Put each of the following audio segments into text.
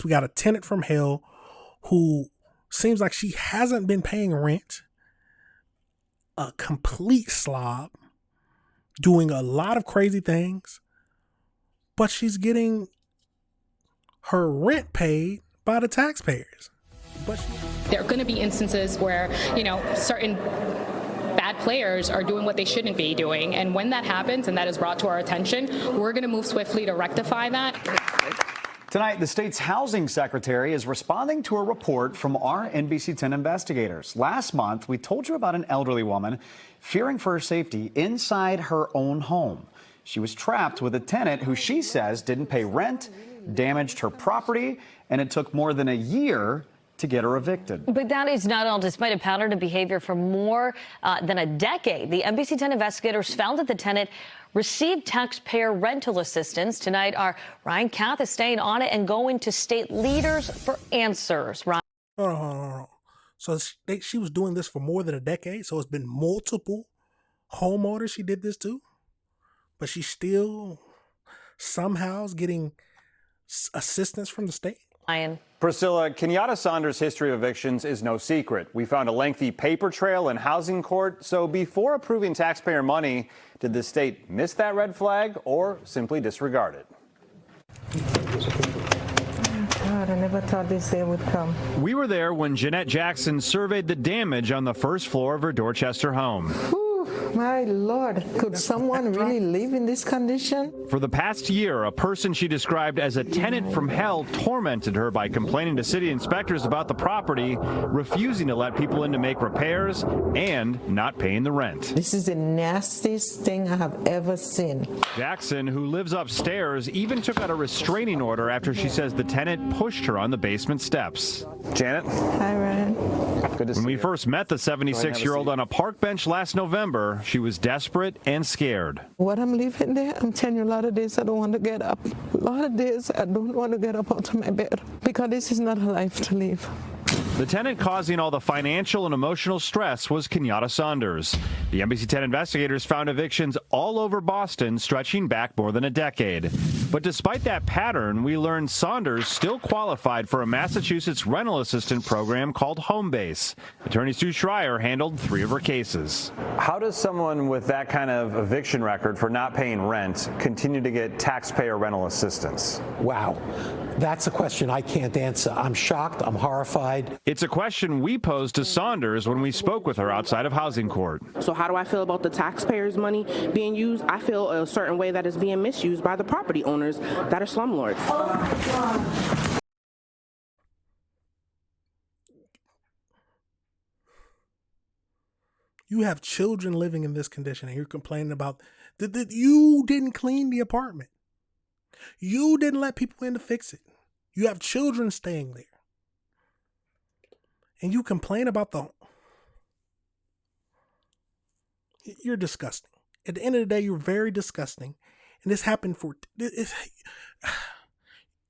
we got a tenant from hell who seems like she hasn't been paying rent, a complete slob, doing a lot of crazy things, but she's getting her rent paid by the taxpayers. There are going to be instances where, certain bad players are doing what they shouldn't be doing. And when that happens and that is brought to our attention, we're going to move swiftly to rectify that. Tonight, the state's housing secretary is responding to a report from our NBC 10 investigators. Last month, we told you about an elderly woman fearing for her safety inside her own home. She was trapped with a tenant who she says didn't pay rent, damaged her property, and it took more than a year to get her evicted. But that is not all. Despite a pattern of behavior for more than a decade, the NBC 10 investigators found that the tenant received taxpayer rental assistance. Tonight, our Ryan Kath is staying on it and going to state leaders for answers. Ryan. Hold on. So she was doing this for more than a decade. So it's been multiple homeowners she did this to, but she's still somehow getting assistance from the state. Ryan. Priscilla, Kenyatta Saunders' history of evictions is no secret. We found a lengthy paper trail in housing court. So before approving taxpayer money, did the state miss that red flag or simply disregard it? God, I never thought this day would come. We were there when Jeanette Jackson surveyed the damage on the first floor of her Dorchester home. My Lord, could someone really live in this condition? For the past year, a person she described as a tenant from hell tormented her by complaining to city inspectors about the property, refusing to let people in to make repairs, and not paying the rent. This is the nastiest thing I have ever seen. Jackson, who lives upstairs, even took out a restraining order after she says the tenant pushed her on the basement steps. Janet? Hi, Ryan. Good to see you. When we first met the 76-year-old on a park bench last November, she was desperate and scared. What I'm living there, I'm telling you, a lot of days I don't want to get up. A lot of days I don't want to get up out of my bed because this is not a life to live. The tenant causing all the financial and emotional stress was Kenyatta Saunders. The NBC 10 investigators found evictions all over Boston stretching back more than a decade. But despite that pattern, we learned Saunders still qualified for a Massachusetts rental assistance program called Homebase. Attorney Sue Schreier handled 3 of her cases. How does someone with that kind of eviction record for not paying rent continue to get taxpayer rental assistance? Wow. That's a question I can't answer. I'm shocked. I'm horrified. It's a question we posed to Saunders when we spoke with her outside of housing court. So how do I feel about the taxpayers' money being used? I feel a certain way that is being misused by the property owners that are slumlords. You have children living in this condition and you're complaining about that you didn't clean the apartment. You didn't let people in to fix it. You have children staying there. And you complain about you're disgusting. At the end of the day, you're very disgusting. And this happened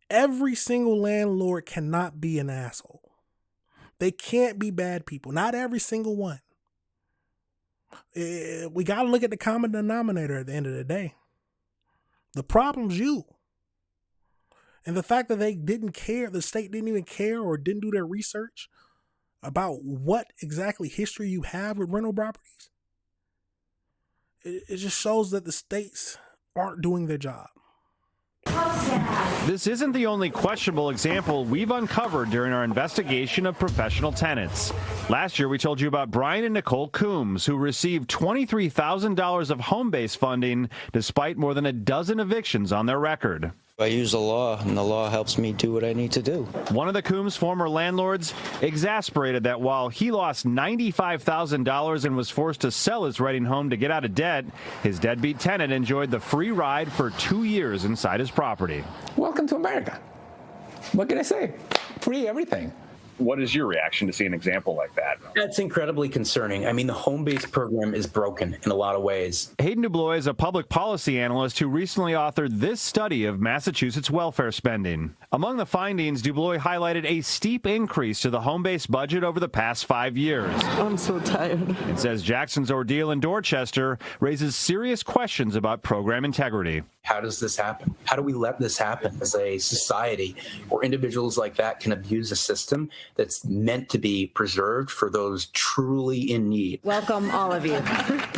every single landlord cannot be an asshole. They can't be bad people. Not every single one. We got to look at the common denominator at the end of the day. The problem's you. And the fact that they didn't care, the state didn't even care or didn't do their research about what exactly history you have with rental properties, it just shows that the states aren't doing their job. This isn't the only questionable example we've uncovered during our investigation of professional tenants. Last year, we told you about Brian and Nicole Coombs, who received $23,000 of Homebase funding despite more than a dozen evictions on their record. I use the law, and the law helps me do what I need to do. One of the Coombs' former landlords exasperated that while he lost $95,000 and was forced to sell his renting home to get out of debt, his deadbeat tenant enjoyed the free ride for 2 years inside his property. Welcome to America. What can I say? Free everything. What is your reaction to see an example like that? That's incredibly concerning. I mean, the home-based program is broken in a lot of ways. Hayden DuBois is a public policy analyst who recently authored this study of Massachusetts welfare spending. Among the findings, DuBois highlighted a steep increase to the home-based budget over the past 5 years. I'm so tired. It says Jackson's ordeal in Dorchester raises serious questions about program integrity. How does this happen? How do we let this happen as a society where individuals like that can abuse a system that's meant to be preserved for those truly in need? Welcome, all of you.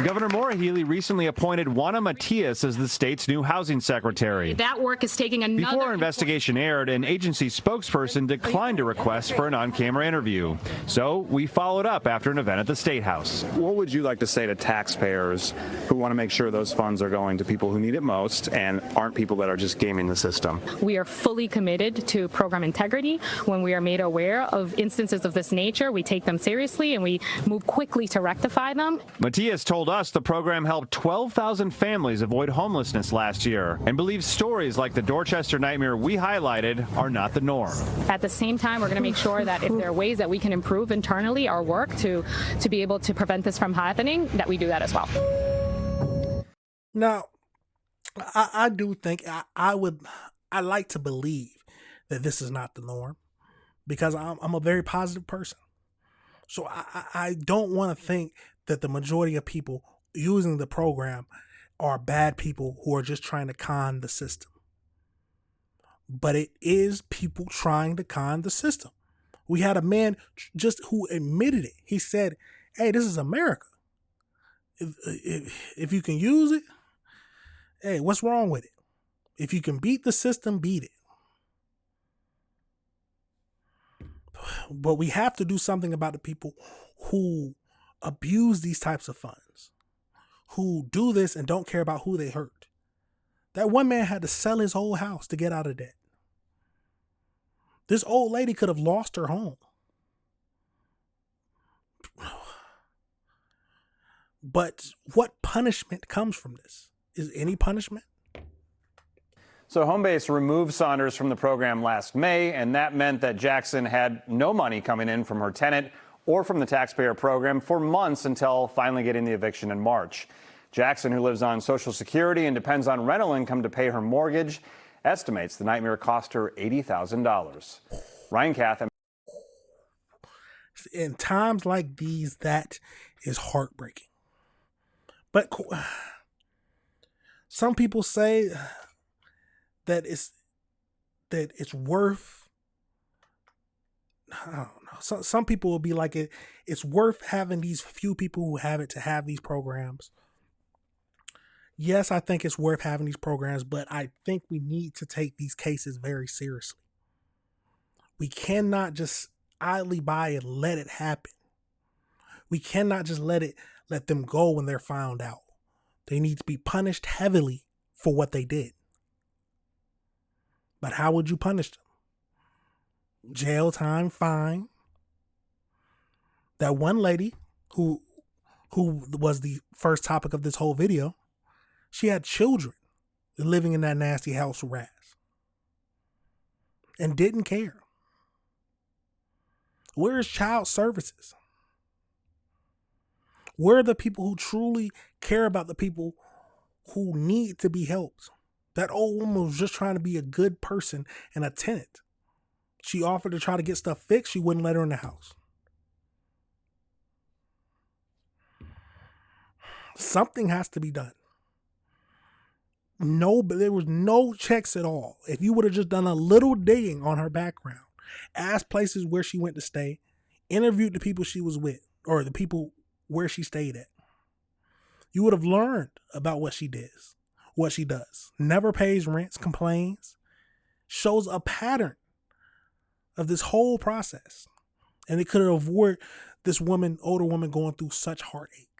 Governor Maura Healey recently appointed Juana Matias as the state's new housing secretary. That work is taking another... Before our investigation aired, an agency spokesperson declined a request for an on-camera interview. So we followed up after an event at the State House. What would you like to say to taxpayers who want to make sure those funds are going to people who need it most and aren't people that are just gaming the system? We are fully committed to program integrity. When we are made aware of instances of this nature, we take them seriously and we move quickly to rectify them. Matias told us the program helped 12,000 families avoid homelessness last year and believes stories like the Dorchester nightmare we highlighted are not the norm. At the same time, we're going to make sure that if there are ways that we can improve internally our work to be able to prevent this from happening, that we do that as well. Now, I do think I like to believe that this is not the norm because I'm a very positive person. So I don't want to think that the majority of people using the program are bad people who are just trying to con the system. But it is people trying to con the system. We had a man just who admitted it. He said, hey, this is America. If you can use it, hey, what's wrong with it? If you can beat the system, beat it. But we have to do something about the people who abuse these types of funds, who do this and don't care about who they hurt. That one man had to sell his whole house to get out of debt. This old lady could have lost her home. But what punishment comes from this? Is any punishment? So Homebase removed Saunders from the program last May, and that meant that Jackson had no money coming in from her tenant or from the taxpayer program for months until finally getting the eviction in March. Jackson, who lives on Social Security and depends on rental income to pay her mortgage, estimates the nightmare cost her $80,000. Ryan Kath. In times like these, that is heartbreaking. But some people say that it's worth, I don't know. Some people will be like, it's worth having these few people who have it to have these programs. Yes, I think it's worth having these programs, but I think we need to take these cases very seriously. We cannot just idly by and let it happen. We cannot just let them go when they're found out. They need to be punished heavily for what they did. But how would you punish them? Jail time, fine. That one lady who was the first topic of this whole video, she had children living in that nasty house with rats and didn't care. Where is child services? Where are the people who truly care about the people who need to be helped? That old woman was just trying to be a good person and a tenant. She offered to try to get stuff fixed. She wouldn't let her in the house. Something has to be done. No, but there was no checks at all. If you would have just done a little digging on her background, asked places where she went to stay, interviewed the people she was with, or the people where she stayed at, you would have learned about what she does. Never pays rents, complains, shows a pattern of this whole process. And it could have avoided this older woman going through such heartache.